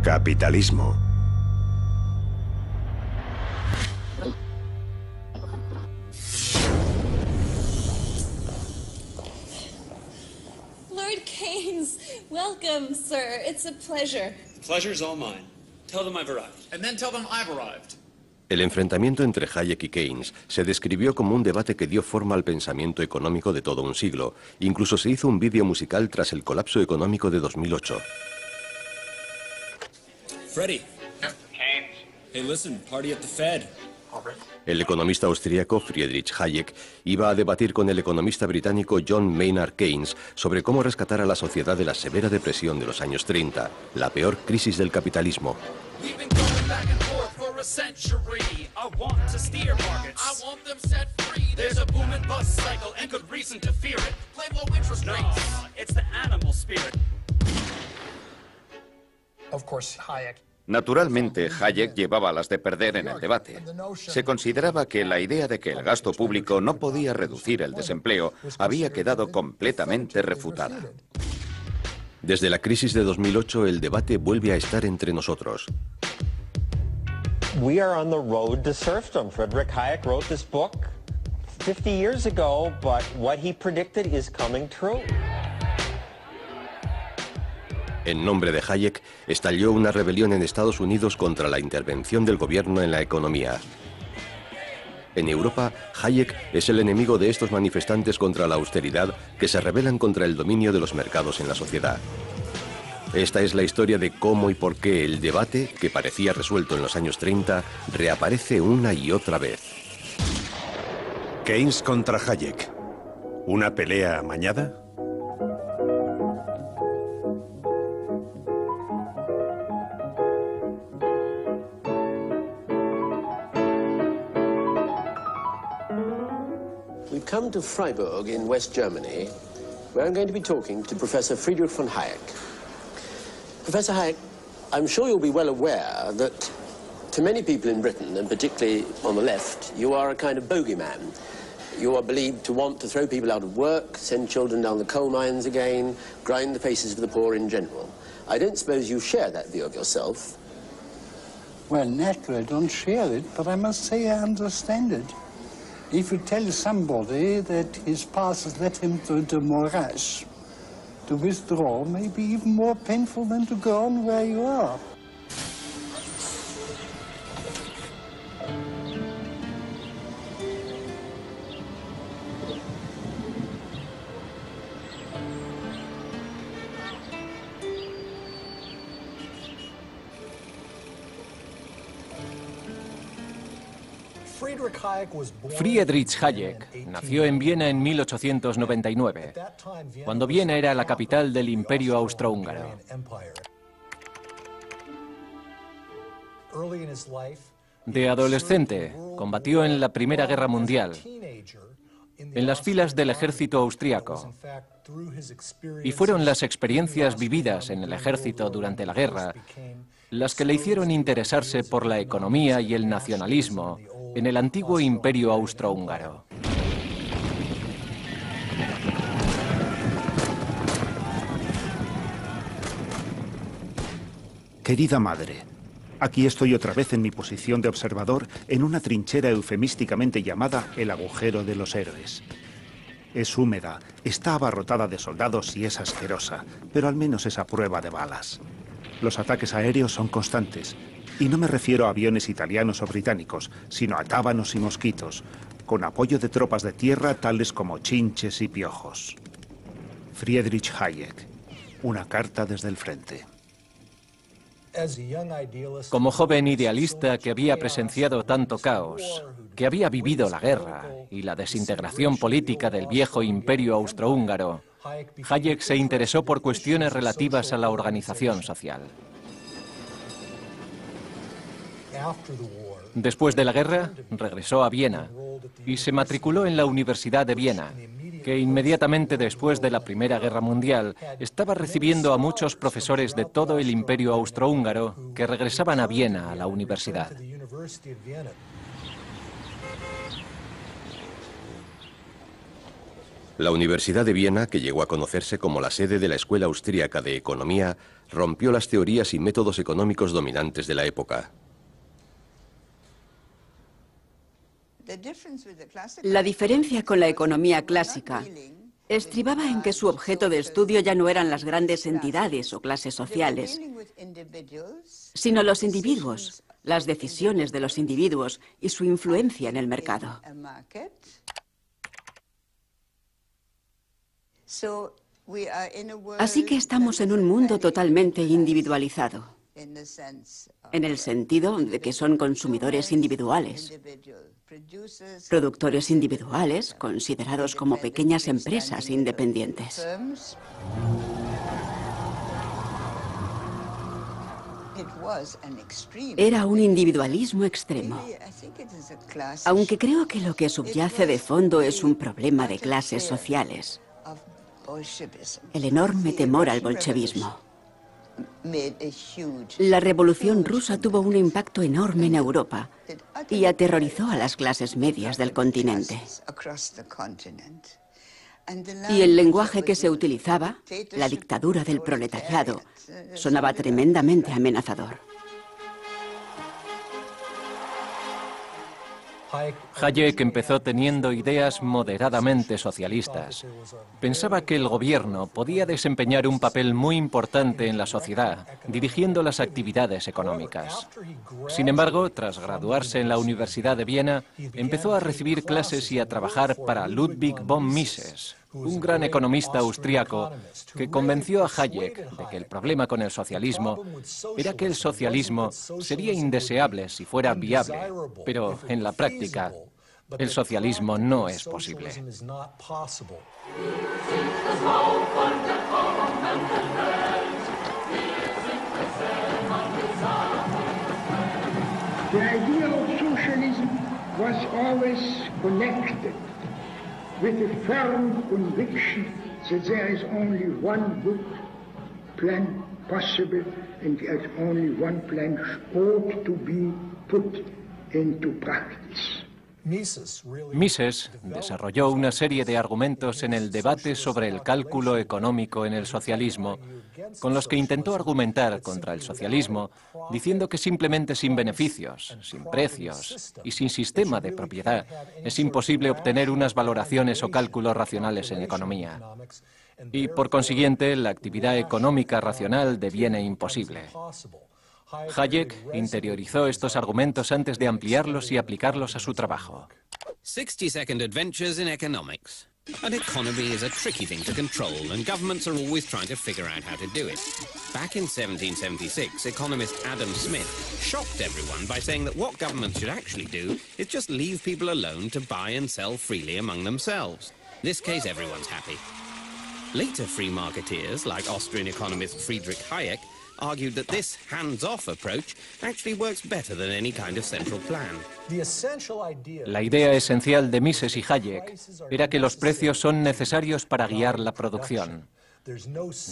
Capitalismo. Lord Keynes, welcome, sir. It's a pleasure. The pleasure's all mine. Tell them I've arrived. And then tell them I've arrived. El enfrentamiento entre Hayek y Keynes se describió como un debate que dio forma al pensamiento económico de todo un siglo. Incluso se hizo un vídeo musical tras el colapso económico de 2008. Freddie. Keynes. Hey, listen, party at the Fed. El economista austríaco Friedrich Hayek iba a debatir con el economista británico John Maynard Keynes sobre cómo rescatar a la sociedad de la severa depresión de los años 30, la peor crisis del capitalismo. Naturalmente, Hayek llevaba las de perder en el debate. Se consideraba que la idea de que el gasto público no podía reducir el desempleo había quedado completamente refutada. Desde la crisis de 2008, el debate vuelve a estar entre nosotros. We are on the road to serfdom. Friedrich Hayek wrote this book 50 years ago, but what he predicted is coming true. En nombre de Hayek, estalló una rebelión en Estados Unidos contra la intervención del gobierno en la economía. En Europa, Hayek es el enemigo de estos manifestantes contra la austeridad que se rebelan contra el dominio de los mercados en la sociedad. Esta es la historia de cómo y por qué el debate, que parecía resuelto en los años 30, reaparece una y otra vez. Keynes contra Hayek. ¿Una pelea amañada? We've come to Freiburg in West Germany, where I'm going to be talking to Professor Friedrich von Hayek. Professor Hayek, I'm sure you'll be well aware that to many people in Britain, and particularly on the left, you are a kind of bogeyman. You are believed to want to throw people out of work, send children down the coal mines again, grind the faces of the poor in general. I don't suppose you share that view of yourself. Well, naturally I don't share it, but I must say I understand it. If you tell somebody that his past has led him to the morass, to withdraw may be even more painful than to go on where you are. Friedrich Hayek nació en Viena en 1899, cuando Viena era la capital del Imperio Austrohúngaro. De adolescente, combatió en la Primera Guerra Mundial, en las filas del ejército austríaco, y fueron las experiencias vividas en el ejército durante la guerra las que le hicieron interesarse por la economía y el nacionalismo en el antiguo Imperio Austrohúngaro. Querida madre, aquí estoy otra vez en mi posición de observador en una trinchera eufemísticamente llamada el agujero de los héroes. Es húmeda, está abarrotada de soldados y es asquerosa, pero al menos es a prueba de balas. Los ataques aéreos son constantes, y no me refiero a aviones italianos o británicos, sino a tábanos y mosquitos, con apoyo de tropas de tierra tales como chinches y piojos. Friedrich Hayek, una carta desde el frente. Como joven idealista que había presenciado tanto caos, que había vivido la guerra y la desintegración política del viejo Imperio Austrohúngaro, Hayek se interesó por cuestiones relativas a la organización social. Después de la guerra, regresó a Viena y se matriculó en la Universidad de Viena, que inmediatamente después de la Primera Guerra Mundial estaba recibiendo a muchos profesores de todo el Imperio Austrohúngaro que regresaban a Viena a la universidad. La Universidad de Viena, que llegó a conocerse como la sede de la Escuela Austríaca de Economía, rompió las teorías y métodos económicos dominantes de la época. La diferencia con la economía clásica estribaba en que su objeto de estudio ya no eran las grandes entidades o clases sociales, sino los individuos, las decisiones de los individuos y su influencia en el mercado. Así que estamos en un mundo totalmente individualizado, en el sentido de que son consumidores individuales, productores individuales considerados como pequeñas empresas independientes. Era un individualismo extremo, aunque creo que lo que subyace de fondo es un problema de clases sociales, el enorme temor al bolchevismo. La Revolución Rusa tuvo un impacto enorme en Europa y aterrorizó a las clases medias del continente. Y el lenguaje que se utilizaba, la dictadura del proletariado, sonaba tremendamente amenazador. Hayek empezó teniendo ideas moderadamente socialistas. Pensaba que el gobierno podía desempeñar un papel muy importante en la sociedad, dirigiendo las actividades económicas. Sin embargo, tras graduarse en la Universidad de Viena, empezó a recibir clases y a trabajar para Ludwig von Mises, un gran economista austríaco que convenció a Hayek de que el problema con el socialismo era que el socialismo sería indeseable si fuera viable, pero en la práctica el socialismo no es posible. The idea of socialism was always connected with a firm conviction that there is only one good plan possible and that only one plan ought to be put into practice. Mises desarrolló una serie de argumentos en el debate sobre el cálculo económico en el socialismo, con los que intentó argumentar contra el socialismo, diciendo que simplemente sin beneficios, sin precios y sin sistema de propiedad es imposible obtener unas valoraciones o cálculos racionales en economía. Y, por consiguiente, la actividad económica racional deviene imposible. Hayek interiorizó estos argumentos antes de ampliarlos y aplicarlos a su trabajo. 60-second adventures in economics. An economy is a tricky thing to control, and governments are always trying to figure out how to do it. Back in 1776, economist Adam Smith shocked everyone by saying that what governments should actually do is just leave people alone to buy and sell freely among themselves. In this case, everyone's happy. Later free marketeers, like Austrian economist Friedrich Hayek, argued that this hands-off approach actually works better than any kind of central plan. La idea esencial de Mises y Hayek era que los precios son necesarios para guiar la producción.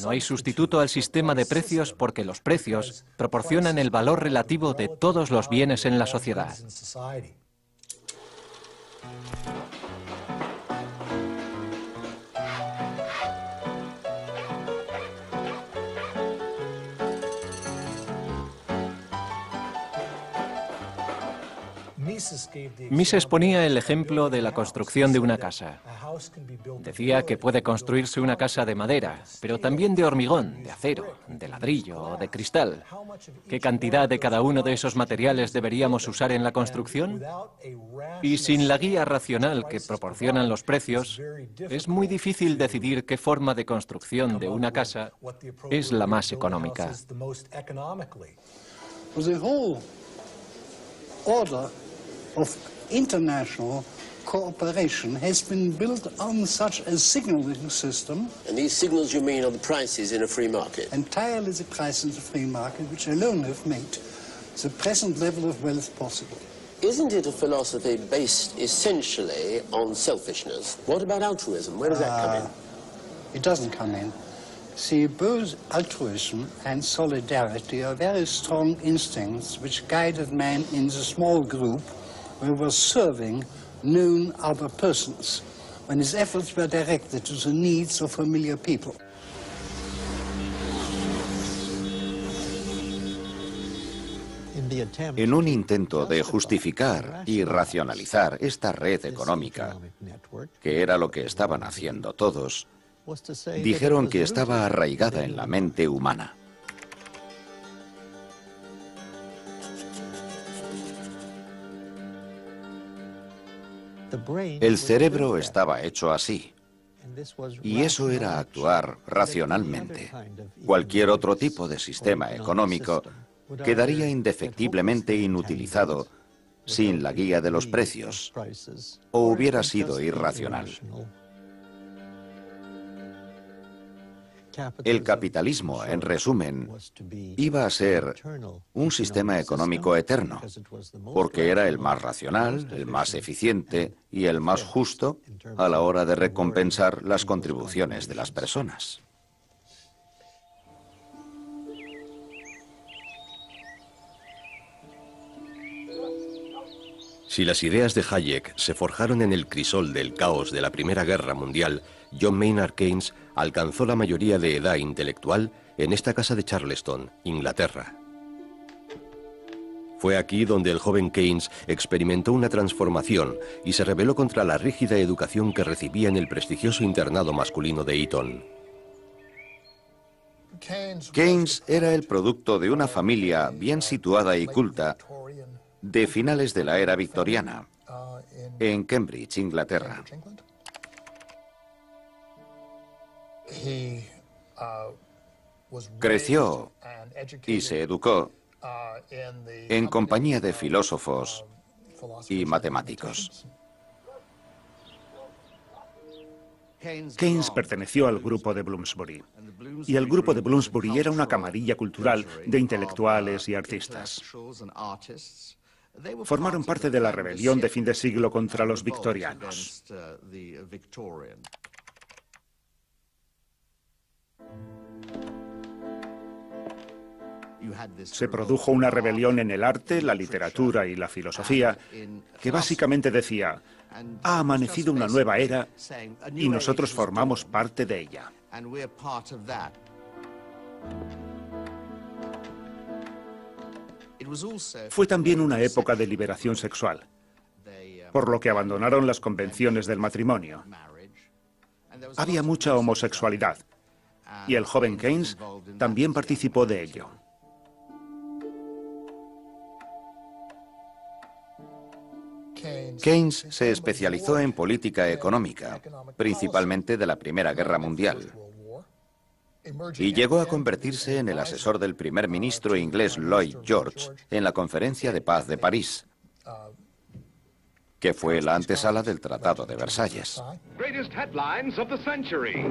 No hay sustituto al sistema de precios porque los precios proporcionan el valor relativo de todos los bienes en la sociedad. Mises ponía el ejemplo de la construcción de una casa. Decía que puede construirse una casa de madera, pero también de hormigón, de acero, de ladrillo o de cristal. ¿Qué cantidad de cada uno de esos materiales deberíamos usar en la construcción? Y sin la guía racional que proporcionan los precios, es muy difícil decidir qué forma de construcción de una casa es la más económica. Of international cooperation has been built on such a signaling system. And these signals, you mean, are the prices in a free market? Entirely the prices in the free market, which alone have made the present level of wealth possible. Isn't it a philosophy based essentially on selfishness? What about altruism? Where does that come in? It doesn't come in. See, both altruism and solidarity are very strong instincts which guided man in the small group who was serving known other persons. when his efforts were directed to the needs of familiar people. En un intento de justificar y racionalizar esta red económica, que era lo que estaban haciendo todos, dijeron que estaba arraigada en la mente humana. El cerebro estaba hecho así, y eso era actuar racionalmente. Cualquier otro tipo de sistema económico quedaría indefectiblemente inutilizado sin la guía de los precios, o hubiera sido irracional. El capitalismo, en resumen, iba a ser un sistema económico eterno, porque era el más racional, el más eficiente y el más justo a la hora de recompensar las contribuciones de las personas. Si las ideas de Hayek se forjaron en el crisol del caos de la Primera Guerra Mundial, John Maynard Keynes alcanzó la mayoría de edad intelectual en esta casa de Charleston, Inglaterra. Fue aquí donde el joven Keynes experimentó una transformación y se rebeló contra la rígida educación que recibía en el prestigioso internado masculino de Eton. Keynes era el producto de una familia bien situada y culta de finales de la era victoriana, en Cambridge, Inglaterra. Creció y se educó en compañía de filósofos y matemáticos. Keynes perteneció al grupo de Bloomsbury, y el grupo de Bloomsbury era una camarilla cultural de intelectuales y artistas. Formaron parte de la rebelión de fin de siglo contra los victorianos. Se produjo una rebelión en el arte, la literatura y la filosofía que básicamente decía: ha amanecido una nueva era y nosotros formamos parte de ella. Fue también una época de liberación sexual, por lo que abandonaron las convenciones del matrimonio. Había mucha homosexualidad, y el joven Keynes también participó de ello. Keynes se especializó en política económica, principalmente de la Primera Guerra Mundial, y llegó a convertirse en el asesor del primer ministro inglés Lloyd George en la Conferencia de Paz de París, que fue la antesala del Tratado de Versalles. Greatest headlines of the century.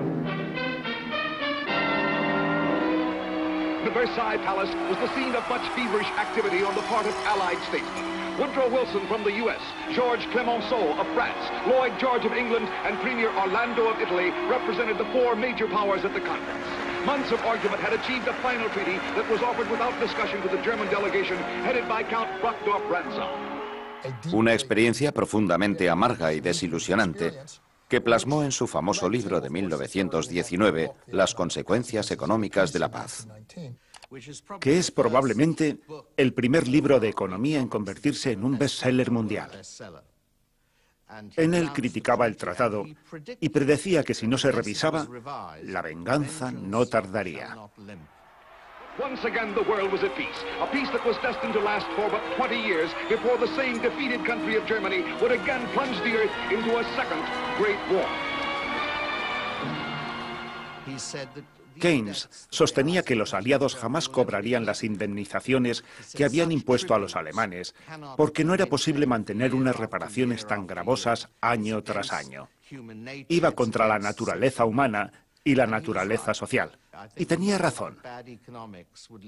The Versailles Palace was the scene of much feverish activity on the part of Allied statesmen. Woodrow Wilson from the U.S., George Clemenceau of France, Lloyd George of England, and Premier Orlando of Italy represented the four major powers at the conference. Months of argument had achieved a final treaty that was offered without discussion to the German delegation headed by Count Brockdorff-Rantzau. Una experiencia profundamente amarga y desilusionante que plasmó en su famoso libro de 1919, Las consecuencias económicas de la paz, que es probablemente el primer libro de economía en convertirse en un bestseller mundial. En él criticaba el tratado y predecía que si no se revisaba, la venganza no tardaría. Once again the world was at peace, a peace that was destined to last for but 20 years before the same defeated country of Germany would again plunge the earth into a second Great War. Keynes sostenía que los aliados jamás cobrarían las indemnizaciones que habían impuesto a los alemanes, porque no era posible mantener unas reparaciones tan gravosas año tras año. Iba contra la naturaleza humana y la naturaleza social. Y tenía razón.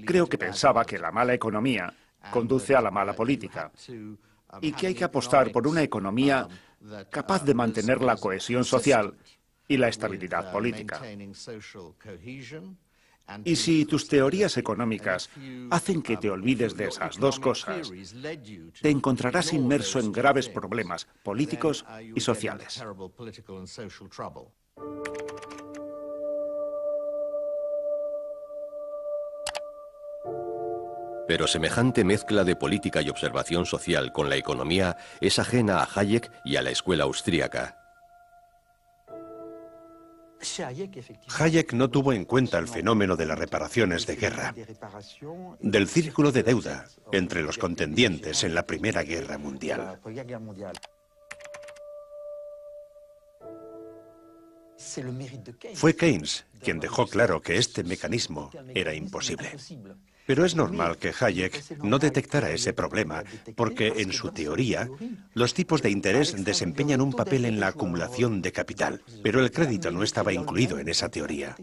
Creo que pensaba que la mala economía conduce a la mala política y que hay que apostar por una economía capaz de mantener la cohesión social y la estabilidad política. Y si tus teorías económicas hacen que te olvides de esas dos cosas, te encontrarás inmerso en graves problemas políticos y sociales. Pero semejante mezcla de política y observación social con la economía es ajena a Hayek y a la escuela austríaca. Hayek no tuvo en cuenta el fenómeno de las reparaciones de guerra, del círculo de deuda entre los contendientes en la Primera Guerra Mundial. Fue Keynes quien dejó claro que este mecanismo era imposible. Pero es normal que Hayek no detectara ese problema, porque en su teoría, los tipos de interés desempeñan un papel en la acumulación de capital, pero el crédito no estaba incluido en esa teoría.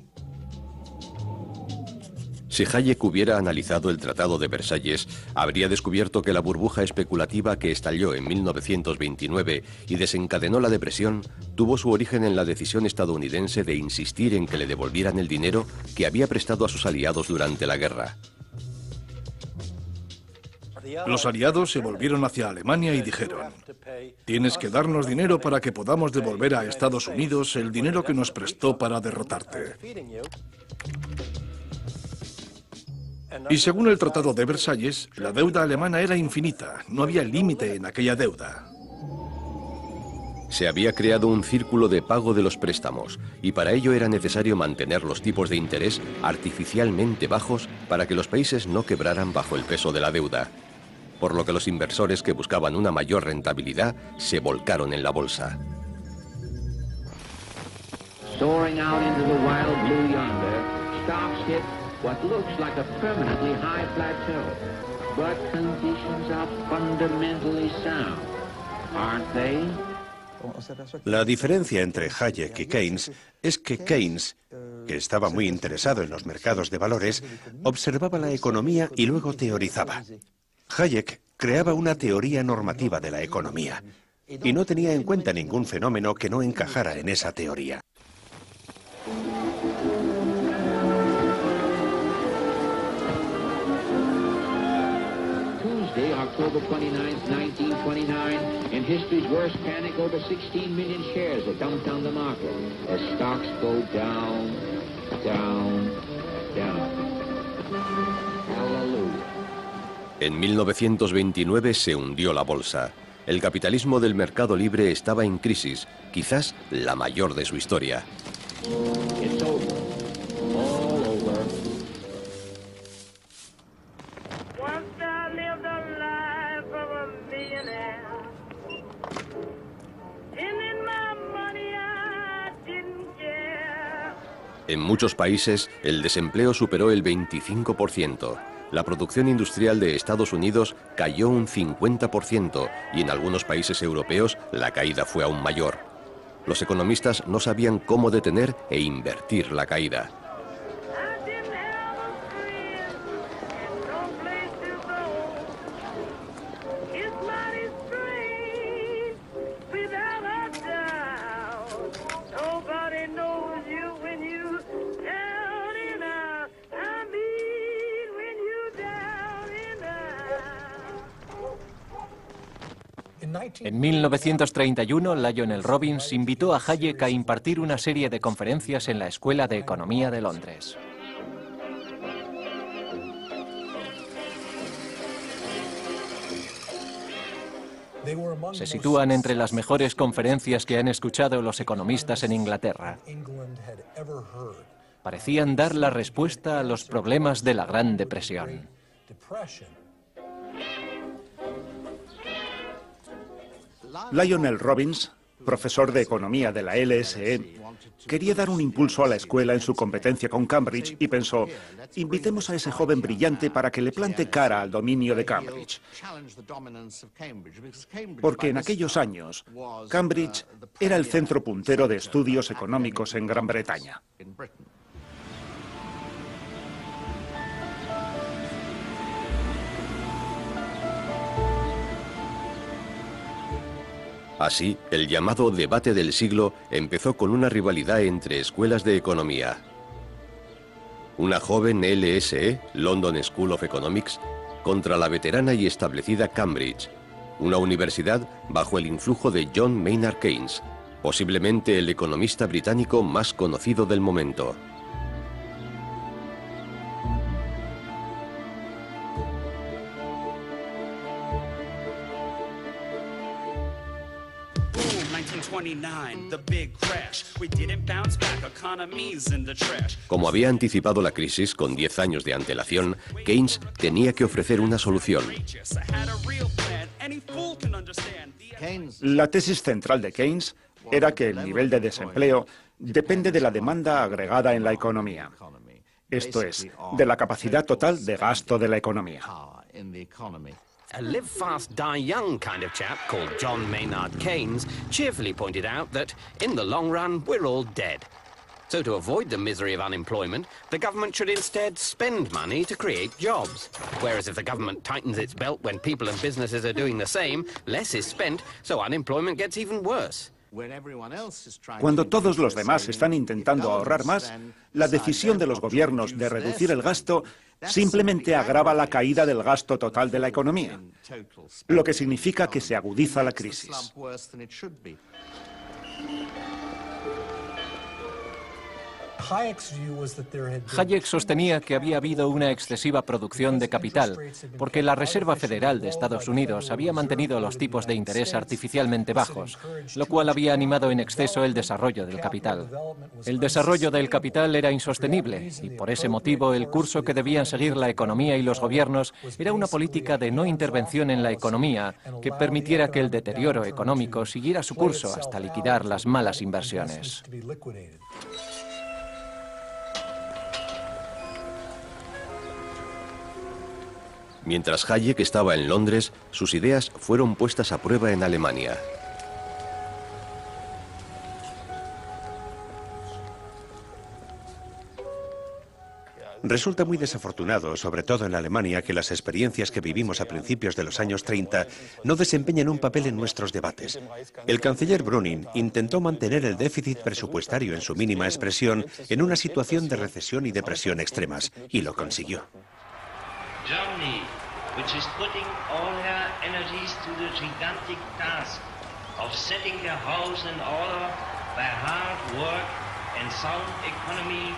Si Hayek hubiera analizado el Tratado de Versalles, habría descubierto que la burbuja especulativa que estalló en 1929 y desencadenó la depresión tuvo su origen en la decisión estadounidense de insistir en que le devolvieran el dinero que había prestado a sus aliados durante la guerra. Los aliados se volvieron hacia Alemania y dijeron: tienes que darnos dinero para que podamos devolver a Estados Unidos el dinero que nos prestó para derrotarte. Y según el Tratado de Versalles, la deuda alemana era infinita, no había límite en aquella deuda. Se había creado un círculo de pago de los préstamos, y para ello era necesario mantener los tipos de interés artificialmente bajos para que los países no quebraran bajo el peso de la deuda, por lo que los inversores que buscaban una mayor rentabilidad se volcaron en la bolsa. Soaring out into the wild blue yonder, stocks hit what looks like a permanently high plateau, but conditions are fundamentally sound, aren't they? La diferencia entre Hayek y Keynes es que Keynes, que estaba muy interesado en los mercados de valores, observaba la economía y luego teorizaba. Hayek creaba una teoría normativa de la economía y no tenía en cuenta ningún fenómeno que no encajara en esa teoría. Tuesday, October 29th, 1929, in history's worst panic, over 16 million shares are dumped on the market as stocks go down, down, down. Hallelujah. En 1929 se hundió la bolsa. El capitalismo del mercado libre estaba en crisis, quizás la mayor de su historia. It's over. All over. Once I lived a life of a millionaire. Spending my money I didn't care. En muchos países, el desempleo superó el 25%. La producción industrial de Estados Unidos cayó un 50% y en algunos países europeos la caída fue aún mayor. Los economistas no sabían cómo detener e invertir la caída. En 1931, Lionel Robbins invitó a Hayek a impartir una serie de conferencias en la Escuela de Economía de Londres. Se sitúan entre las mejores conferencias que han escuchado los economistas en Inglaterra. Parecían dar la respuesta a los problemas de la Gran Depresión. Lionel Robbins, profesor de economía de la LSE, quería dar un impulso a la escuela en su competencia con Cambridge y pensó: invitemos a ese joven brillante para que le plante cara al dominio de Cambridge. Porque en aquellos años, Cambridge era el centro puntero de estudios económicos en Gran Bretaña. Así, el llamado debate del siglo empezó con una rivalidad entre escuelas de economía. una joven LSE, London School of Economics, contra la veterana y establecida Cambridge, una universidad bajo el influjo de John Maynard Keynes, posiblemente el economista británico más conocido del momento. Como había anticipado la crisis con 10 años de antelación, Keynes tenía que ofrecer una solución. La tesis central de Keynes era que el nivel de desempleo depende de la demanda agregada en la economía. Esto es, de la capacidad total de gasto de la economía. A live fast, die young kind of chap called John Maynard Keynes cheerfully pointed out that, in the long run, we're all dead. So to avoid the misery of unemployment, the government should instead spend money to create jobs. Whereas if the government tightens its belt when people and businesses are doing the same, less is spent, so unemployment gets even worse. Cuando todos los demás están intentando ahorrar más, la decisión de los gobiernos de reducir el gasto simplemente agrava la caída del gasto total de la economía, lo que significa que se agudiza la crisis. Hayek sostenía que había habido una excesiva producción de capital, porque la Reserva Federal de Estados Unidos había mantenido los tipos de interés artificialmente bajos, lo cual había animado en exceso el desarrollo del capital. El desarrollo del capital era insostenible, y por ese motivo el curso que debían seguir la economía y los gobiernos era una política de no intervención en la economía que permitiera que el deterioro económico siguiera su curso hasta liquidar las malas inversiones. Mientras Hayek estaba en Londres, sus ideas fueron puestas a prueba en Alemania. Resulta muy desafortunado, sobre todo en Alemania, que las experiencias que vivimos a principios de los años 30 no desempeñen un papel en nuestros debates. El canciller Brüning intentó mantener el déficit presupuestario en su mínima expresión en una situación de recesión y depresión extremas, y lo consiguió. Germany, which is putting all her energies to the gigantic task of setting her house in order by hard work and sound economy,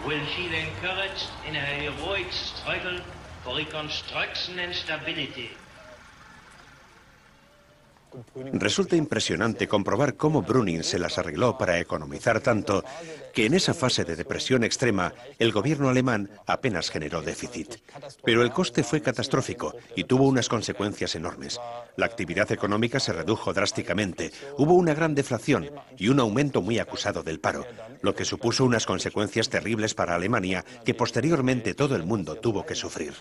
will feel encouraged in her heroic struggle for reconstruction and stability. Resulta impresionante comprobar cómo Brüning se las arregló para economizar tanto que en esa fase de depresión extrema el gobierno alemán apenas generó déficit. Pero el coste fue catastrófico y tuvo unas consecuencias enormes. La actividad económica se redujo drásticamente, hubo una gran deflación y un aumento muy acusado del paro, lo que supuso unas consecuencias terribles para Alemania que posteriormente todo el mundo tuvo que sufrir.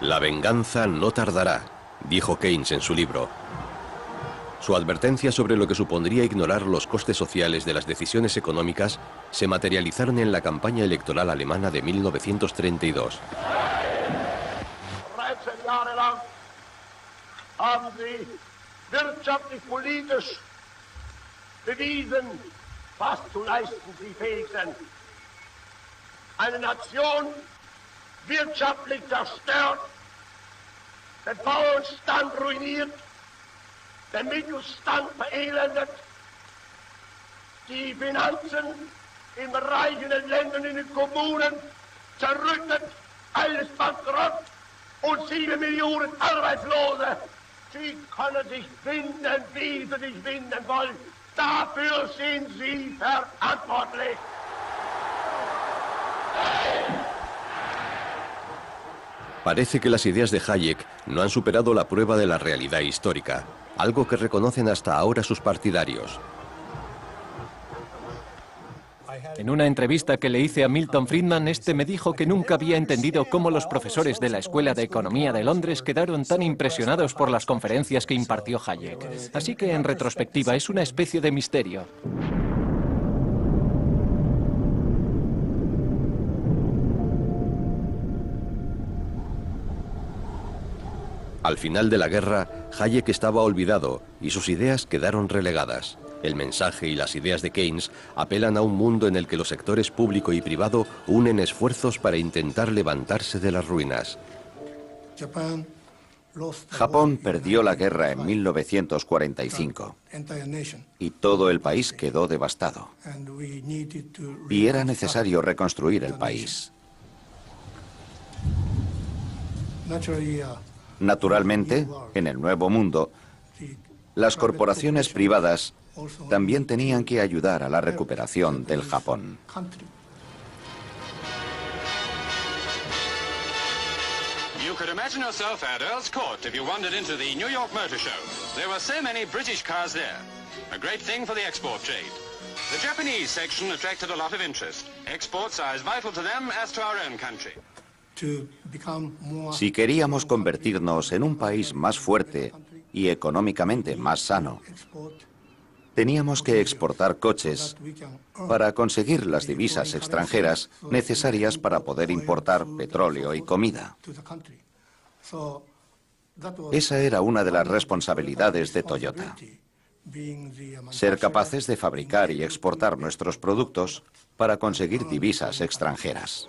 La venganza no tardará, dijo Keynes en su libro. Su advertencia sobre lo que supondría ignorar los costes sociales de las decisiones económicas se materializaron en la campaña electoral alemana de 1932. 13 Jahre lang haben sie wirtschaftlich-politisch bewiesen, was zu leisten sie fähig sind. Eine Nation wirtschaftlich zerstört, den Bauernstand ruiniert, den Mittelstand verelendet, die Finanzen in reichen Ländern, in den Kommunen zerrüttet, alles bankrott und 7 Millionen Arbeitslose. Sie können sich finden, wie sie sich finden wollen. Dafür sind sie verantwortlich. Parece que las ideas de Hayek no han superado la prueba de la realidad histórica, algo que reconocen hasta ahora sus partidarios. En una entrevista que le hice a Milton Friedman, este me dijo que nunca había entendido cómo los profesores de la Escuela de Economía de Londres quedaron tan impresionados por las conferencias que impartió Hayek. Así que, en retrospectiva, es una especie de misterio. Al final de la guerra, Hayek estaba olvidado y sus ideas quedaron relegadas. El mensaje y las ideas de Keynes apelan a un mundo en el que los sectores público y privado unen esfuerzos para intentar levantarse de las ruinas. Japón perdió la guerra en 1945 y todo el país quedó devastado. Y era necesario reconstruir el país. Naturalmente, en el Nuevo Mundo, las corporaciones privadas también tenían que ayudar a la recuperación del Japón. You could imagine yourself at Earl's Court if you wandered into the New York Motor Show. There were so many British cars there. A great thing for the export trade. The Japanese section attracted a lot of interest. Exports are as vital to them as to our own country. Si queríamos convertirnos en un país más fuerte y económicamente más sano, teníamos que exportar coches para conseguir las divisas extranjeras necesarias para poder importar petróleo y comida. Esa era una de las responsabilidades de Toyota. Ser capaces de fabricar y exportar nuestros productos para conseguir divisas extranjeras.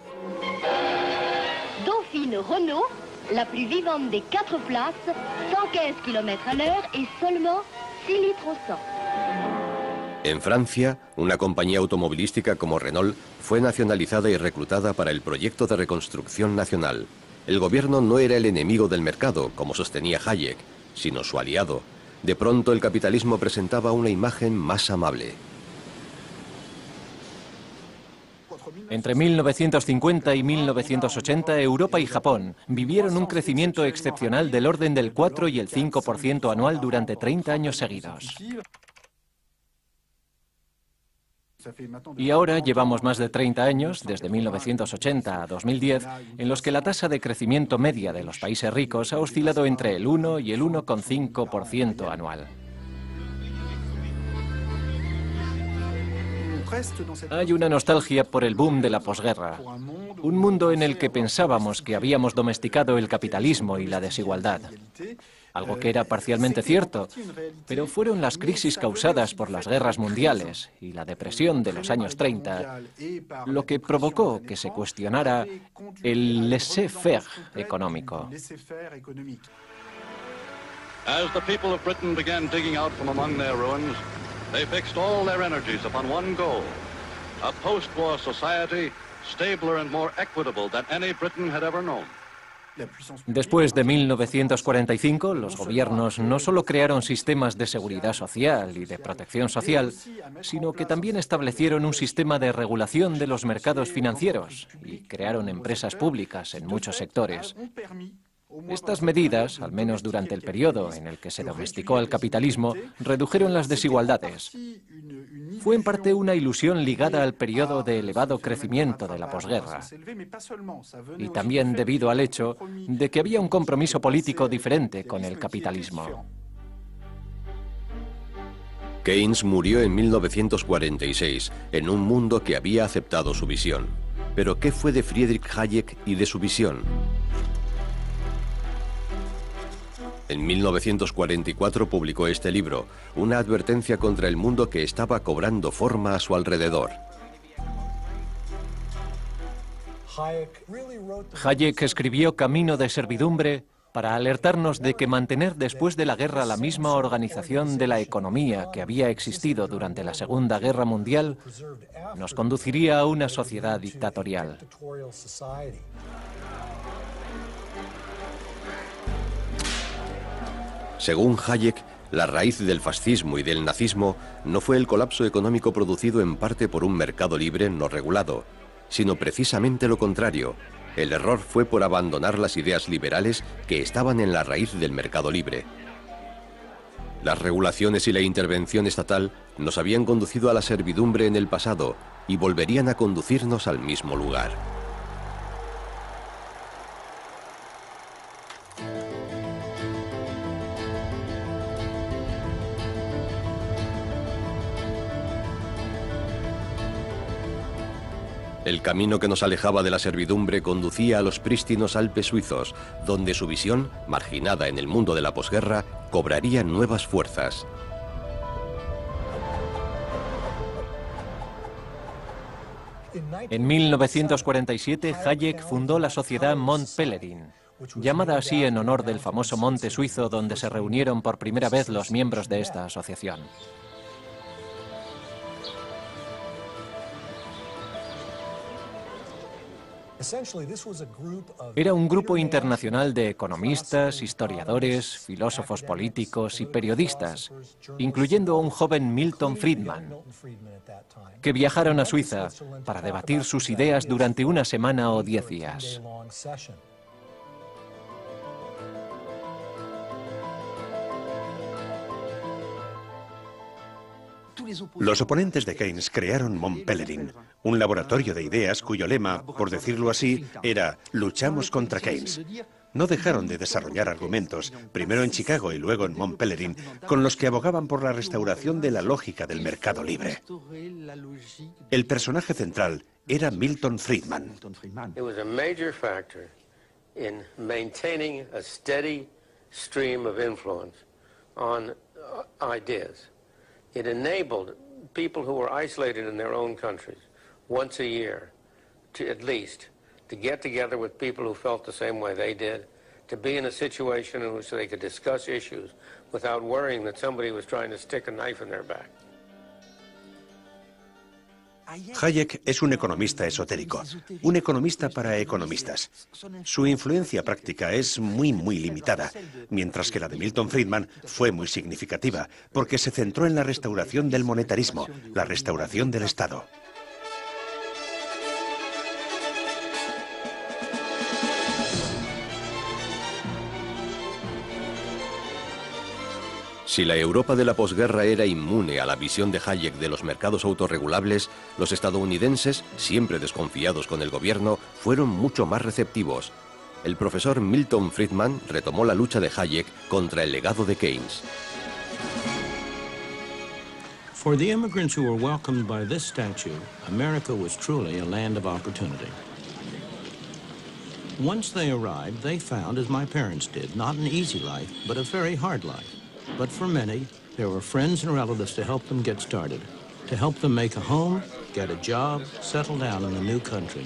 Dauphine Renault, la plus vivante de 4 places, 115 km/h et seulement 6 litres au 100. En Francia, una compañía automovilística como Renault fue nacionalizada y reclutada para el proyecto de reconstrucción nacional. El gobierno no era el enemigo del mercado, como sostenía Hayek, sino su aliado. De pronto el capitalismo presentaba una imagen más amable. Entre 1950 y 1980, Europa y Japón vivieron un crecimiento excepcional del orden del 4 y el 5% anual durante 30 años seguidos. Y ahora llevamos más de 30 años, desde 1980 a 2010, en los que la tasa de crecimiento media de los países ricos ha oscilado entre el 1 y el 1,5% anual. Hay una nostalgia por el boom de la posguerra, un mundo en el que pensábamos que habíamos domesticado el capitalismo y la desigualdad. Algo que era parcialmente cierto, pero fueron las crisis causadas por las guerras mundiales y la depresión de los años 30 lo que provocó que se cuestionara el laissez-faire económico. As the people of Britain began digging out from among their ruins, they fixed all their energies upon one goal, a post-war society stabler and more equitable than any Britain had ever known. Después de 1945, los gobiernos no solo crearon sistemas de seguridad social y de protección social, sino que también establecieron un sistema de regulación de los mercados financieros y crearon empresas públicas en muchos sectores. Estas medidas, al menos durante el periodo en el que se domesticó al capitalismo, redujeron las desigualdades. Fue en parte una ilusión ligada al periodo de elevado crecimiento de la posguerra, y también debido al hecho de que había un compromiso político diferente con el capitalismo. Keynes murió en 1946, en un mundo que había aceptado su visión. Pero ¿qué fue de Friedrich Hayek y de su visión? En 1944 publicó este libro, una advertencia contra el mundo que estaba cobrando forma a su alrededor. Hayek escribió Camino de servidumbre para alertarnos de que mantener después de la guerra la misma organización de la economía que había existido durante la Segunda Guerra Mundial nos conduciría a una sociedad dictatorial. Según Hayek, la raíz del fascismo y del nazismo no fue el colapso económico producido en parte por un mercado libre no regulado, sino precisamente lo contrario. El error fue por abandonar las ideas liberales que estaban en la raíz del mercado libre. Las regulaciones y la intervención estatal nos habían conducido a la servidumbre en el pasado y volverían a conducirnos al mismo lugar. El camino que nos alejaba de la servidumbre conducía a los prístinos Alpes suizos, donde su visión, marginada en el mundo de la posguerra, cobraría nuevas fuerzas. En 1947, Hayek fundó la sociedad Mont Pelerin, llamada así en honor del famoso monte suizo donde se reunieron por primera vez los miembros de esta asociación. Era un grupo internacional de economistas, historiadores, filósofos políticos y periodistas, incluyendo a un joven Milton Friedman, que viajaron a Suiza para debatir sus ideas durante una semana o 10 días. Los oponentes de Keynes crearon Mont Pelerin, un laboratorio de ideas cuyo lema, por decirlo así, era «luchamos contra Keynes». No dejaron de desarrollar argumentos, primero en Chicago y luego en Mont Pelerin, con los que abogaban por la restauración de la lógica del mercado libre. El personaje central era Milton Friedman. It was a major factor in maintaining a steady stream of influence on ideas. It enabled people who were isolated in their own countries once a year to at least to get together with people who felt the same way they did, to be in a situation in which they could discuss issues without worrying that somebody was trying to stick a knife in their back. Hayek es un economista esotérico, un economista para economistas. Su influencia práctica es muy limitada, mientras que la de Milton Friedman fue muy significativa, porque se centró en la restauración del monetarismo, la restauración del Estado. Si la Europa de la posguerra era inmune a la visión de Hayek de los mercados autorregulables, los estadounidenses, siempre desconfiados con el gobierno, fueron mucho más receptivos. El profesor Milton Friedman retomó la lucha de Hayek contra el legado de Keynes. For the immigrants who were welcomed by this statue, America was truly a land of opportunity. Once they arrived, they found, as my parents did, not an easy life, but a very hard life. But for many, there were friends and relatives to help them get started, to help them make a home, get a job, settle down in the new country.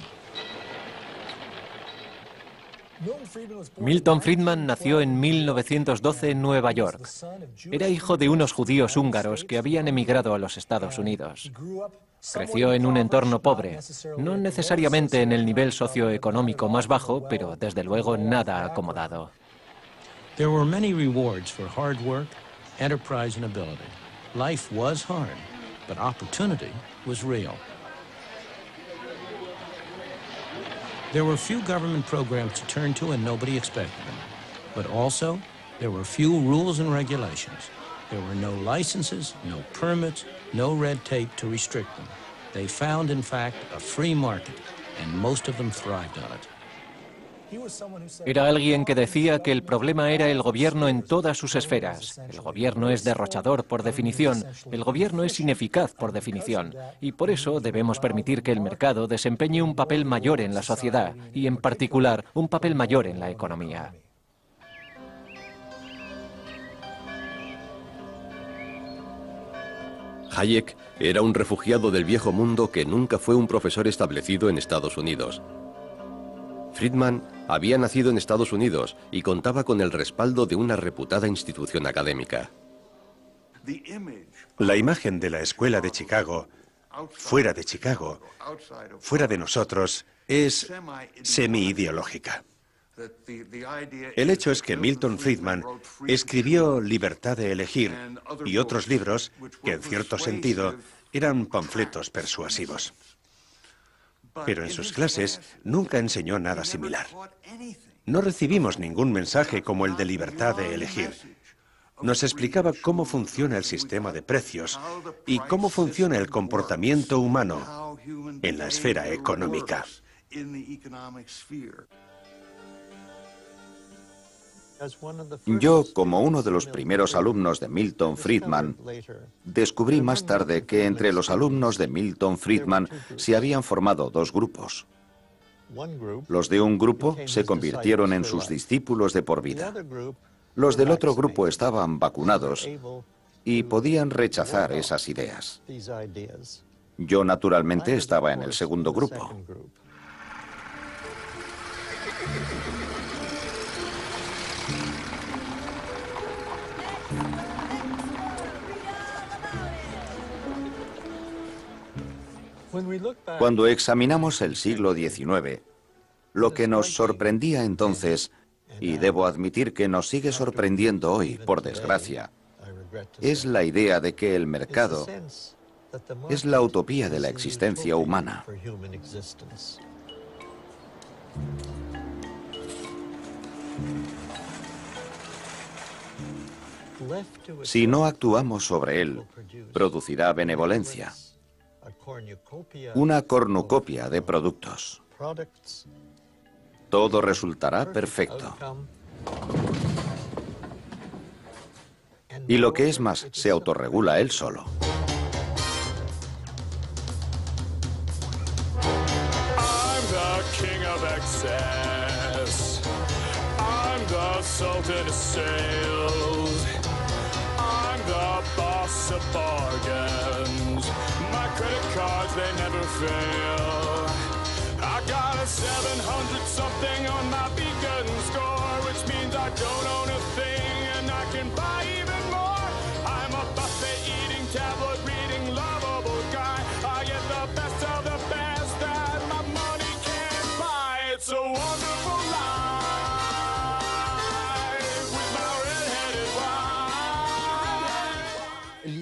Milton Friedman nació en 1912 en Nueva York. Era hijo de unos judíos húngaros que habían emigrado a los Estados Unidos. Creció en un entorno pobre, no necesariamente en el nivel socioeconómico más bajo, pero desde luego nada acomodado. There were many rewards for hard work, enterprise, and ability. Life was hard, but opportunity was real. There were few government programs to turn to and nobody expected them. But also, there were few rules and regulations. There were no licenses, no permits, no red tape to restrict them. They found, in fact, a free market, and most of them thrived on it. Era alguien que decía que el problema era el gobierno en todas sus esferas. El gobierno es derrochador por definición, el gobierno es ineficaz por definición, y por eso debemos permitir que el mercado desempeñe un papel mayor en la sociedad y, en particular, un papel mayor en la economía. Hayek era un refugiado del viejo mundo que nunca fue un profesor establecido en Estados Unidos. Friedman había nacido en Estados Unidos y contaba con el respaldo de una reputada institución académica. La imagen de la escuela de Chicago, fuera de nosotros, es semi-ideológica. El hecho es que Milton Friedman escribió Libertad de elegir y otros libros que, en cierto sentido, eran panfletos persuasivos. Pero en sus clases nunca enseñó nada similar. No recibimos ningún mensaje como el de libertad de elegir. Nos explicaba cómo funciona el sistema de precios y cómo funciona el comportamiento humano en la esfera económica. Yo, como uno de los primeros alumnos de Milton Friedman, descubrí más tarde que entre los alumnos de Milton Friedman se habían formado dos grupos. Los de un grupo se convirtieron en sus discípulos de por vida. Los del otro grupo estaban vacunados y podían rechazar esas ideas. Yo naturalmente estaba en el segundo grupo. Cuando examinamos el siglo XIX, lo que nos sorprendía entonces, y debo admitir que nos sigue sorprendiendo hoy, por desgracia, es la idea de que el mercado es la utopía de la existencia humana. Si no actuamos sobre él, producirá benevolencia, una cornucopia de productos. Todo resultará perfecto. Y lo que es más, se autorregula él solo. They never fail. I got a 700 something on my beacon score, which means I don't own a thing and I can buy even more. I'm a buffet eating, tabloid reading, lovable guy. I get the best of the best that my money can't buy. It's a wonderful life with my red-headed wife.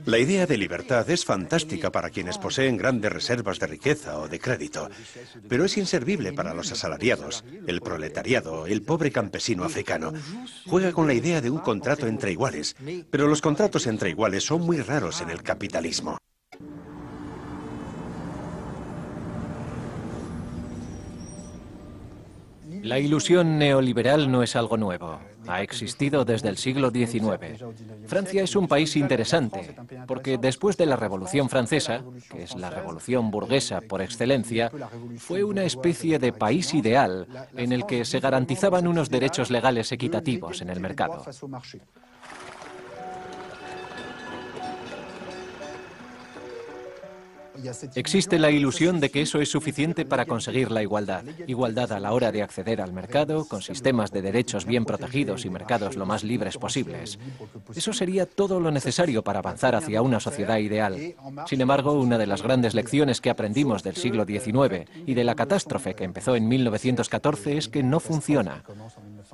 La idea de libertad es fantástica para quienes poseen grandes reservas de riqueza o de crédito, pero es inservible para los asalariados, el proletariado, el pobre campesino africano. Juega con la idea de un contrato entre iguales, pero los contratos entre iguales son muy raros en el capitalismo. La ilusión neoliberal no es algo nuevo. Ha existido desde el siglo XIX. Francia es un país interesante, porque después de la Revolución Francesa, que es la revolución burguesa por excelencia, fue una especie de país ideal en el que se garantizaban unos derechos legales equitativos en el mercado. Existe la ilusión de que eso es suficiente para conseguir la igualdad. Igualdad a la hora de acceder al mercado, con sistemas de derechos bien protegidos y mercados lo más libres posibles. Eso sería todo lo necesario para avanzar hacia una sociedad ideal. Sin embargo, una de las grandes lecciones que aprendimos del siglo XIX y de la catástrofe que empezó en 1914 es que no funciona.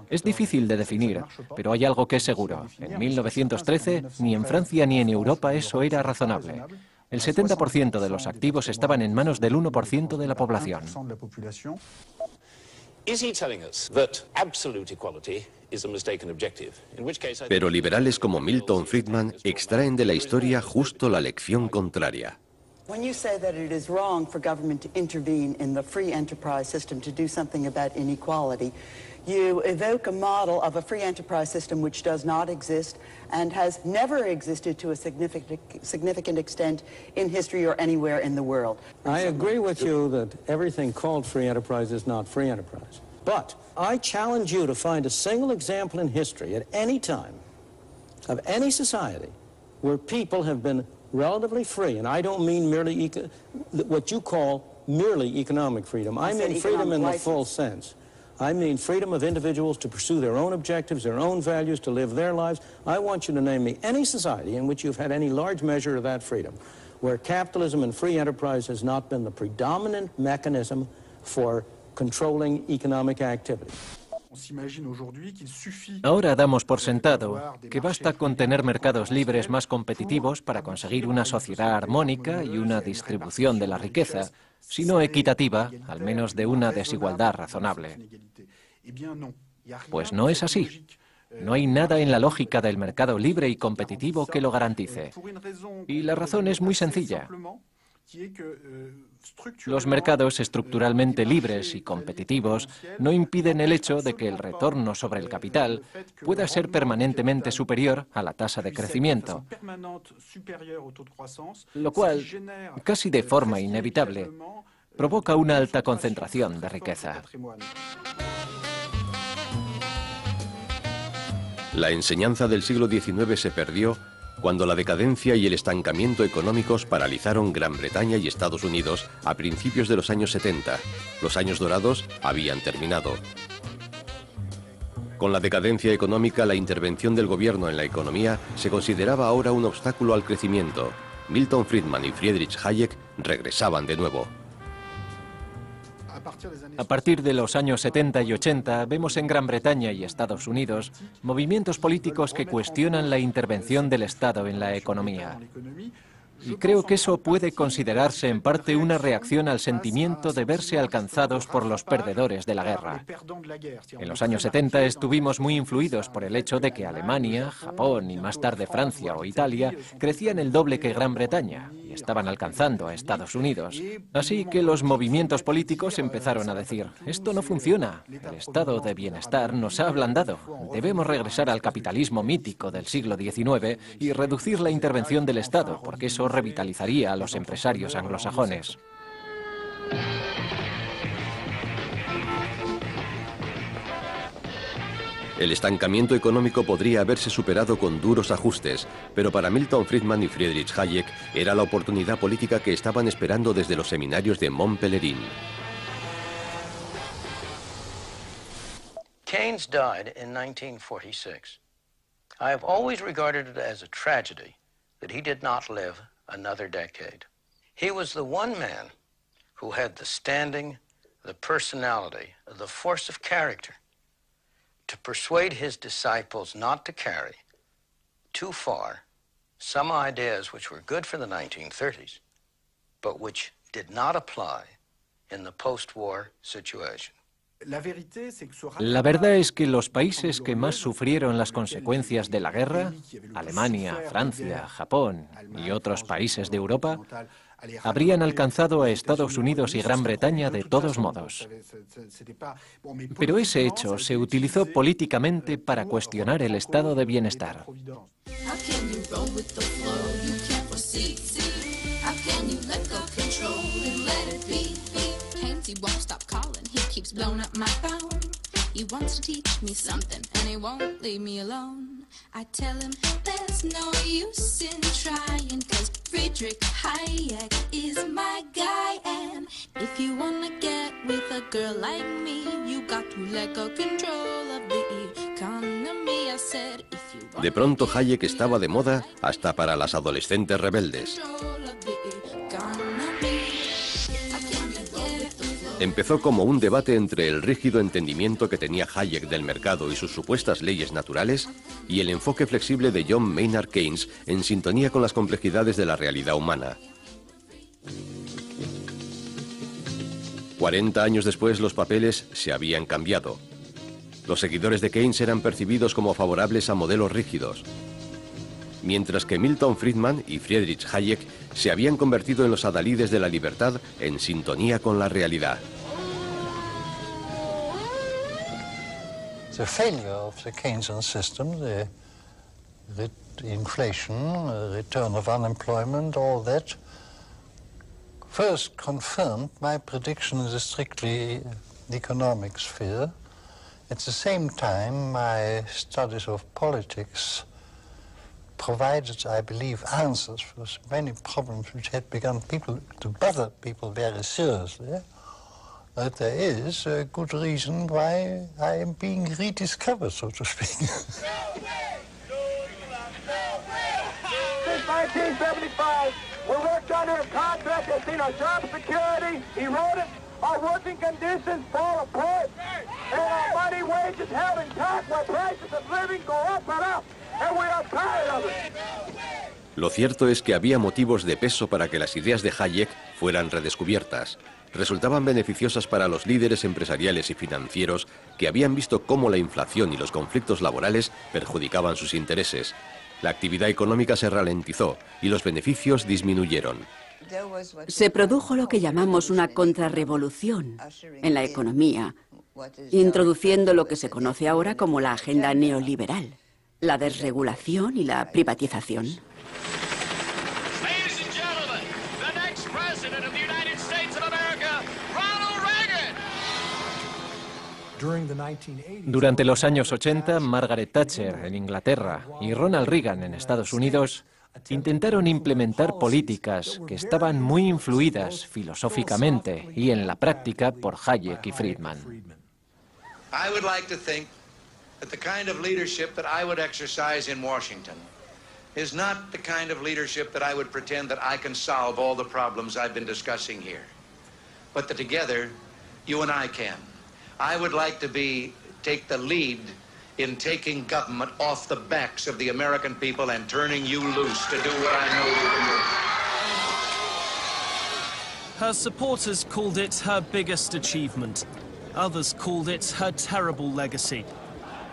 Es difícil de definir, pero hay algo que es seguro. En 1913, ni en Francia ni en Europa eso era razonable. El 70% de los activos estaban en manos del 1% de la población. Pero liberales como Milton Friedman extraen de la historia justo la lección contraria. When you say that it is wrong for government to intervene in the free enterprise system to do something about inequality, you evoke a model of a free enterprise system which does not exist and has never existed to a significant extent in history or anywhere in the world. I agree with you that everything called free enterprise is not free enterprise. But I challenge you to find a single example in history at any time of any society where people have been relatively free, and I don't mean merely what you call merely economic freedom. I mean freedom in the full sense. I mean freedom of individuals to pursue their own objectives, their own values, to live their lives. I want you to name me any society in which you've had any large measure of that freedom, where capitalism and free enterprise has not been the predominant mechanism for controlling economic activity. Ahora damos por sentado que basta con tener mercados libres más competitivos para conseguir una sociedad armónica y una distribución de la riqueza, si no equitativa, al menos de una desigualdad razonable. Pues no es así. No hay nada en la lógica del mercado libre y competitivo que lo garantice. Y la razón es muy sencilla. Los mercados estructuralmente libres y competitivos no impiden el hecho de que el retorno sobre el capital pueda ser permanentemente superior a la tasa de crecimiento, lo cual, casi de forma inevitable, provoca una alta concentración de riqueza. La enseñanza del siglo XIX se perdió cuando la decadencia y el estancamiento económicos paralizaron Gran Bretaña y Estados Unidos a principios de los años 70. Los años dorados habían terminado. Con la decadencia económica, la intervención del gobierno en la economía se consideraba ahora un obstáculo al crecimiento. Milton Friedman y Friedrich Hayek regresaban de nuevo. A partir de los años 70 y 80 vemos en Gran Bretaña y Estados Unidos movimientos políticos que cuestionan la intervención del Estado en la economía. Y creo que eso puede considerarse en parte una reacción al sentimiento de verse alcanzados por los perdedores de la guerra. En los años 70 estuvimos muy influidos por el hecho de que Alemania, Japón y más tarde Francia o Italia crecían el doble que Gran Bretaña y estaban alcanzando a Estados Unidos. Así que los movimientos políticos empezaron a decir: esto no funciona, el estado de bienestar nos ha ablandado, debemos regresar al capitalismo mítico del siglo XIX y reducir la intervención del Estado, porque eso revitalizaría a los empresarios anglosajones. El estancamiento económico podría haberse superado con duros ajustes, pero para Milton Friedman y Friedrich Hayek era la oportunidad política que estaban esperando desde los seminarios de Mont Pelerin. Keynes died in 1946. I have always regarded it as a tragedy that he did not live another decade. He was the one man who had the standing, the personality, the force of character to persuade his disciples not to carry too far some ideas which were good for the 1930s, but which did not apply in the post-war situation. La verdad es que los países que más sufrieron las consecuencias de la guerra, Alemania, Francia, Japón y otros países de Europa, habrían alcanzado a Estados Unidos y Gran Bretaña de todos modos. Pero ese hecho se utilizó políticamente para cuestionar el estado de bienestar. Keeps blowing up my phone. He wants to teach me something and he won't leave me alone. I tell him there's no use in trying, cause Friedrich Hayek is my guy. And if you wanna get with a girl like me, you got to let go control of the economy. I said if you want. De pronto Hayek estaba de moda hasta para las adolescentes rebeldes. Empezó como un debate entre el rígido entendimiento que tenía Hayek del mercado y sus supuestas leyes naturales y el enfoque flexible de John Maynard Keynes en sintonía con las complejidades de la realidad humana. 40 años después los papeles se habían cambiado. Los seguidores de Keynes eran percibidos como favorables a modelos rígidos, mientras que Milton Friedman y Friedrich Hayek se habían convertido en los adalides de la libertad en sintonía con la realidad. The failure of the Keynesian system, the inflation, return of unemployment, all that, first confirmed my prediction in the strictly economic sphere. At the same time, my studies of politics provided, I believe, answers for many problems which had begun to bother people very seriously. But there is a good reason why I am being rediscovered, so to speak. Since 1975, we worked under a contract that's seen our job security eroded, our working conditions fall apart, and our money wages held intact while prices of living go up and up. And we are tired of it. Lo cierto es que había motivos de peso para que las ideas de Hayek fueran redescubiertas. Resultaban beneficiosas para los líderes empresariales y financieros que habían visto cómo la inflación y los conflictos laborales perjudicaban sus intereses. La actividad económica se ralentizó y los beneficios disminuyeron. Se produjo lo que llamamos una contrarrevolución en la economía, introduciendo lo que se conoce ahora como la agenda neoliberal, la desregulación y la privatización. Durante los años 80, Margaret Thatcher en Inglaterra y Ronald Reagan en Estados Unidos intentaron implementar políticas que estaban muy influidas filosóficamente y en la práctica por Hayek y Friedman. I would like to think that the kind of leadership that I would exercise in Washington is not the kind of leadership that I would pretend that I can solve all the problems I've been discussing here, but that together, you and I can. I would like to take the lead in taking government off the backs of the American people and turning you loose to do what I know you can do. Her supporters called it her biggest achievement. Others called it her terrible legacy.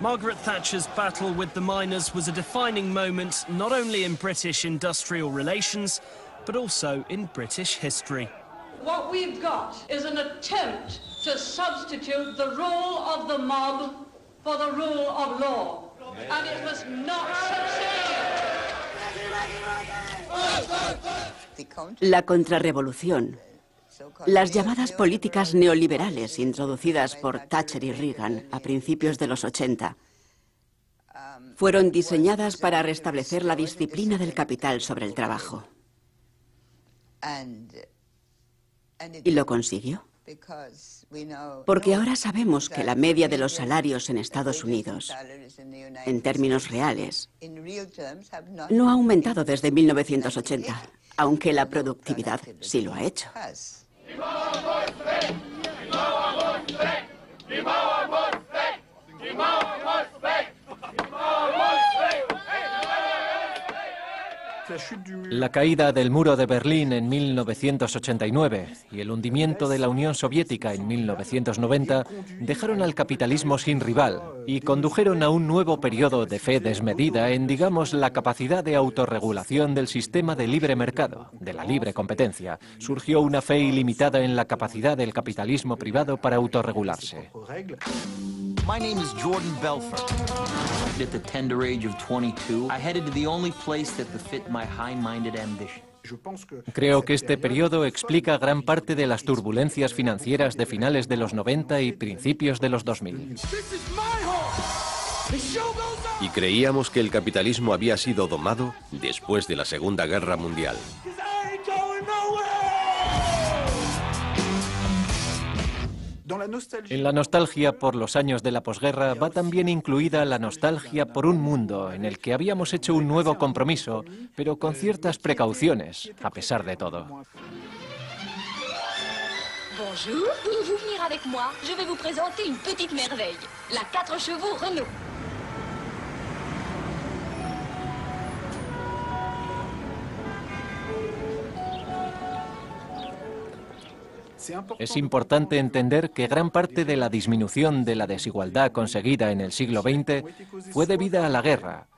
Margaret Thatcher's battle with the miners was a defining moment not only in British industrial relations, but also in British history. What we've got is an attempt to substitute the rule of the mob for the rule of law, and it was not succeed. La contrarrevolución, las llamadas políticas neoliberales introducidas por Thatcher y Reagan a principios de los 80, fueron diseñadas para restablecer la disciplina del capital sobre el trabajo. ¿Y lo consiguió? Porque ahora sabemos que la media de los salarios en Estados Unidos, en términos reales, no ha aumentado desde 1980, aunque la productividad sí lo ha hecho. La caída del muro de Berlín en 1989 y el hundimiento de la Unión Soviética en 1990 dejaron al capitalismo sin rival y condujeron a un nuevo periodo de fe desmedida en, digamos, la capacidad de autorregulación del sistema de libre mercado, de la libre competencia. Surgió una fe ilimitada en la capacidad del capitalismo privado para autorregularse. My name is Jordan Belfort. At the tender age of 22, I headed to the only place that befit my high-minded ambition. Creo que este periodo explica gran parte de las turbulencias financieras de finales de los 90 y principios de los 2000. Y creíamos que el capitalismo había sido domado después de la Segunda Guerra Mundial. En la nostalgia por los años de la posguerra va también incluida la nostalgia por un mundo en el que habíamos hecho un nuevo compromiso, pero con ciertas precauciones, a pesar de todo. Bonjour, pouvez-vous venir avec moi? Je vais vous présenter une petite merveille, la 4 chevaux Renault. Es importante entender que gran parte de la disminución de la desigualdad conseguida en el siglo XX fue debida a la guerra,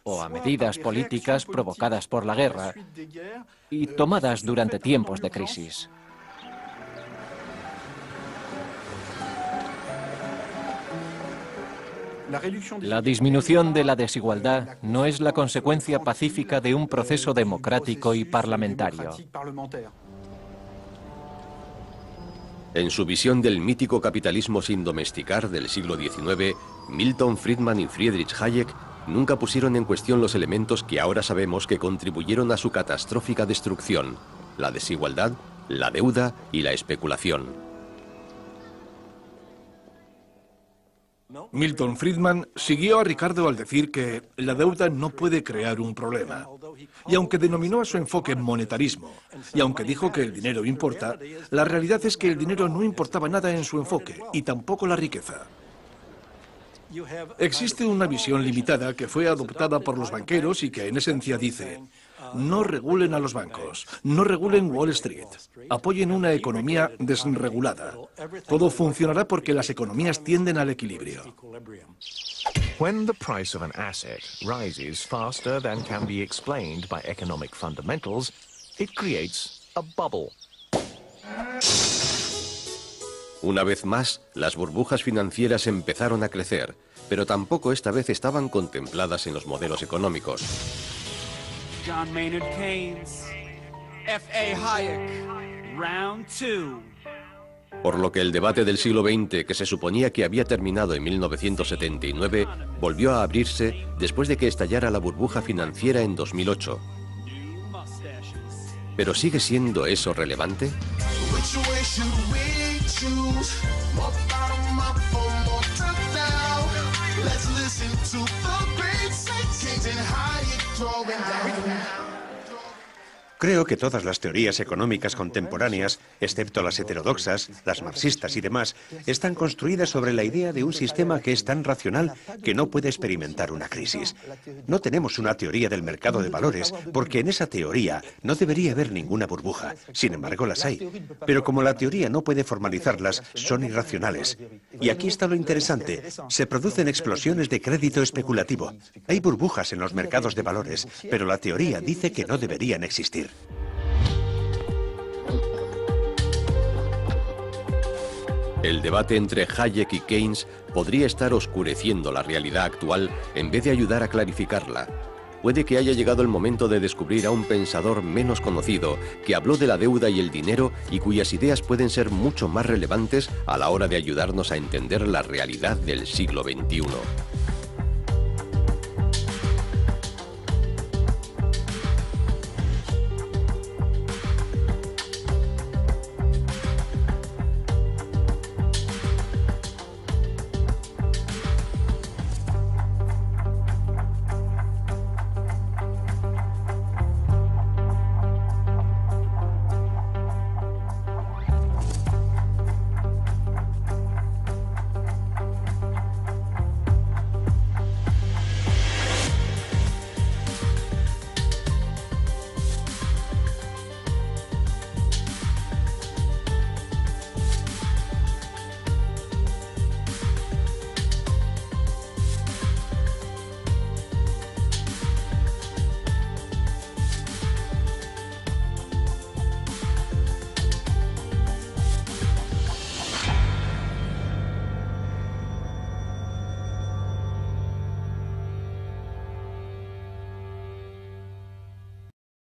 o a medidas políticas provocadas por la guerra y tomadas durante tiempos de crisis. La disminución de la desigualdad no es la consecuencia pacífica de un proceso democrático y parlamentario. En su visión del mítico capitalismo sin domesticar del siglo XIX, Milton Friedman y Friedrich Hayek nunca pusieron en cuestión los elementos que ahora sabemos que contribuyeron a su catastrófica destrucción: la desigualdad, la deuda y la especulación. Milton Friedman siguió a Ricardo al decir que la deuda no puede crear un problema. Y aunque denominó a su enfoque monetarismo, y aunque dijo que el dinero importa, la realidad es que el dinero no importaba nada en su enfoque, y tampoco la riqueza. Existe una visión limitada que fue adoptada por los banqueros y que en esencia dice: no regulen a los bancos, no regulen Wall Street, apoyen una economía desregulada. Todo funcionará porque las economías tienden al equilibrio. When the price of an asset rises faster than can be explained by economic fundamentals, it creates a bubble. Una vez más, las burbujas financieras empezaron a crecer, pero tampoco esta vez estaban contempladas en los modelos económicos. John Maynard Keynes, F.A. Hayek, round 2. Por lo que el debate del siglo XX, que se suponía que había terminado en 1979, volvió a abrirse después de que estallara la burbuja financiera en 2008. ¿Pero sigue siendo eso relevante? Creo que todas las teorías económicas contemporáneas, excepto las heterodoxas, las marxistas y demás, están construidas sobre la idea de un sistema que es tan racional que no puede experimentar una crisis. No tenemos una teoría del mercado de valores, porque en esa teoría no debería haber ninguna burbuja. Sin embargo, las hay. Pero como la teoría no puede formalizarlas, son irracionales. Y aquí está lo interesante. Se producen explosiones de crédito especulativo. Hay burbujas en los mercados de valores, pero la teoría dice que no deberían existir. El debate entre Hayek y Keynes podría estar oscureciendo la realidad actual en vez de ayudar a clarificarla. Puede que haya llegado el momento de descubrir a un pensador menos conocido que habló de la deuda y el dinero y cuyas ideas pueden ser mucho más relevantes a la hora de ayudarnos a entender la realidad del siglo XXI.